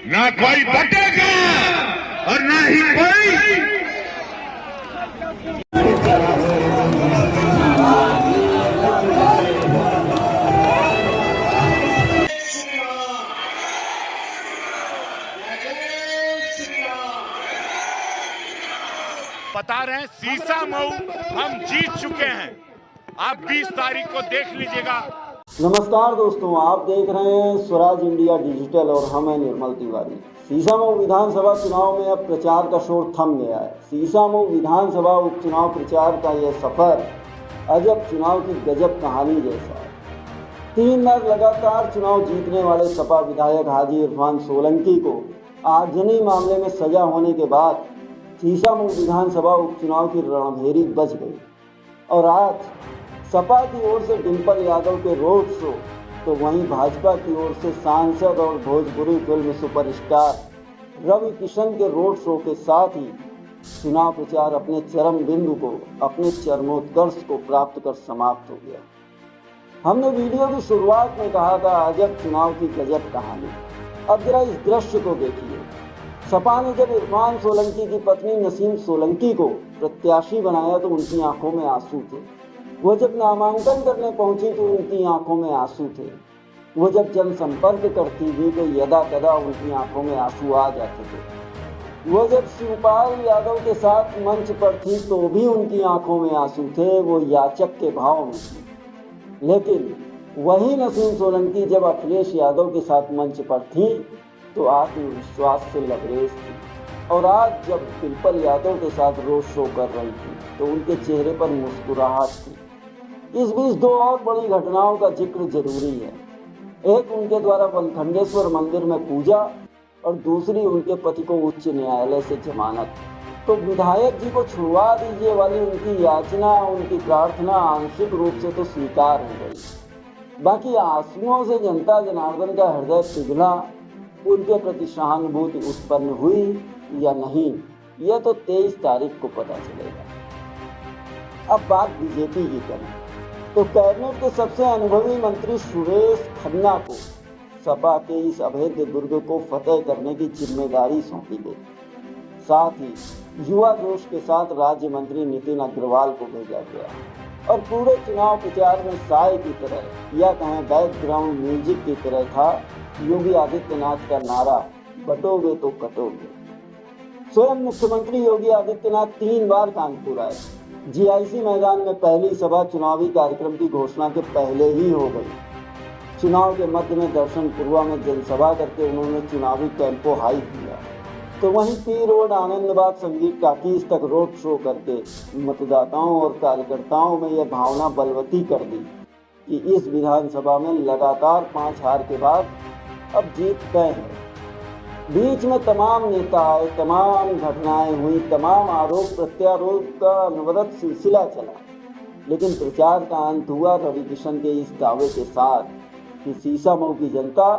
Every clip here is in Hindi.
ना कोई बटेगा और ना ही कोई बता रहे हैं सीसा मऊ हम जीत चुके हैं। आप 20 तारीख को देख लीजिएगा। नमस्कार दोस्तों, आप देख रहे हैं स्वराज इंडिया डिजिटल और हम हैं निर्मल तिवारी। सीसामऊ विधानसभा चुनाव में अब प्रचार का शोर थम गया है। सीसामऊ विधानसभा उपचुनाव प्रचार का यह सफर अजब चुनाव की गजब कहानी जैसा है। 3 बार लगातार चुनाव जीतने वाले सपा विधायक हाजी इरफान सोलंकी को आगजनी मामले में सजा होने के बाद सीसामऊ विधानसभा उपचुनाव की रणभेरी बज गई और आज सपा की ओर से डिंपल यादव के रोड शो तो वहीं भाजपा की ओर से सांसद और भोजपुरी फिल्म सुपरस्टार रवि किशन के रोड शो के साथ ही चुनाव प्रचार अपने चरम बिंदु को, अपने चरमोत्कर्ष को प्राप्त कर समाप्त हो गया। हमने वीडियो की शुरुआत में कहा था अजब चुनाव की गजब कहानी। अब जरा इस दृश्य को देखिए। सपा ने जब इरफान सोलंकी की पत्नी नसीम सोलंकी को प्रत्याशी बनाया तो उनकी आंखों में आंसू थे। वो जब नामांकन करने पहुंची तो उनकी आंखों में आंसू थे। वो जब जनसंपर्क करती थी तो यदा कदा उनकी आंखों में आंसू आ जाते थे। वो जब शिवपाल यादव के साथ मंच पर थी तो भी उनकी आंखों में आंसू थे। वो याचक के भाव में थी। लेकिन वही नसीम सोलंकी जब अखिलेश यादव के साथ मंच पर थी तो आत्मविश्वास से लबरेज थी। और आज जब डिंपल यादव के साथ रोड शो कर रही थी तो उनके चेहरे पर मुस्कुराहट थी। इस बीच 2 और बड़ी घटनाओं का जिक्र जरूरी है। एक उनके द्वारा वनखंडेश्वर मंदिर में पूजा और दूसरी उनके पति को उच्च न्यायालय से जमानत। तो विधायक जी को छुड़वा दीजिए वाली उनकी याचना, उनकी प्रार्थना आंशिक रूप से तो स्वीकार हो गई। बाकी आंसुओं से जनता जनार्दन का हृदय पिघला, उनके प्रति सहानुभूति उत्पन्न हुई या नहीं, यह तो 23 तारीख को पता चलेगा। अब बात बीजेपी की करें तो कैबिनेट के सबसे अनुभवी मंत्री सुरेश खन्ना को सपा के इस अभेद्य दुर्ग को फतेह करने की जिम्मेदारी सौंपी गई। साथ ही युवा जोश के साथ राज्य मंत्री नितिन अग्रवाल को भेजा गया और पूरे चुनाव प्रचार में साय की तरह या कहें बैकग्राउंड म्यूजिक की तरह था योगी आदित्यनाथ का नारा, बटोगे तो कटोगे। स्वयं मुख्यमंत्री योगी आदित्यनाथ 3 बार कानपुर आए। जीआईसी मैदान में पहली सभा चुनावी कार्यक्रम की घोषणा के पहले ही हो गई। चुनाव के मध्य में दर्शनपुरवा में जनसभा करके उन्होंने चुनावी टेम्पो हाई किया तो वहीं पी रोड, आनंदबाग, संगीत टाकीज तक रोड शो करके मतदाताओं और कार्यकर्ताओं में यह भावना बलवती कर दी कि इस विधानसभा में लगातार 5 हार के बाद अब जीत गए हैं। बीच में तमाम नेता आए, तमाम घटनाएं हुई, तमाम आरोप प्रत्यारोप का अनवरत सिलसिला चला, लेकिन प्रचार का अंत हुआ रवि किशन के इस दावे के साथ कि सीसामऊ की जनता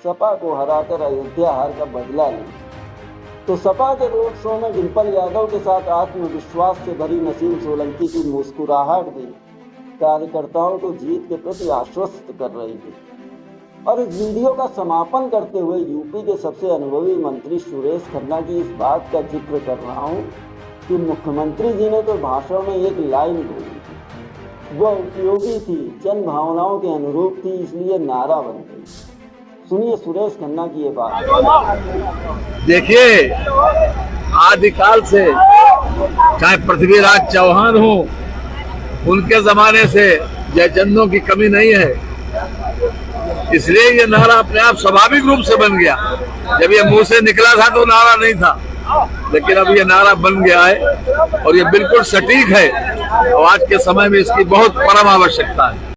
सपा को हराकर अयोध्या हार का बदला लेगी। तो सपा के रोड शो में डिंपल यादव के साथ आत्मविश्वास से भरी नसीम सोलंकी की मुस्कुराहट भी कार्यकर्ताओं को जीत के प्रति आश्वस्त कर रही थी। और इस वीडियो का समापन करते हुए यूपी के सबसे अनुभवी मंत्री सुरेश खन्ना की इस बात का जिक्र कर रहा हूँ कि मुख्यमंत्री जी ने तो भाषण में एक लाइन बोली थी, वह उपयोगी थी, जन भावनाओं के अनुरूप थी, इसलिए नारा बन गई। सुनिए सुरेश खन्ना की ये बात। देखिए, आदिकाल से चाहे पृथ्वीराज चौहान हो, उनके जमाने से जयचंदों की कमी नहीं है। इसलिए ये नारा अपने आप स्वाभाविक रूप से बन गया। जब ये मुंह से निकला था तो नारा नहीं था, लेकिन अब ये नारा बन गया है और ये बिल्कुल सटीक है और आज के समय में इसकी बहुत परम आवश्यकता है।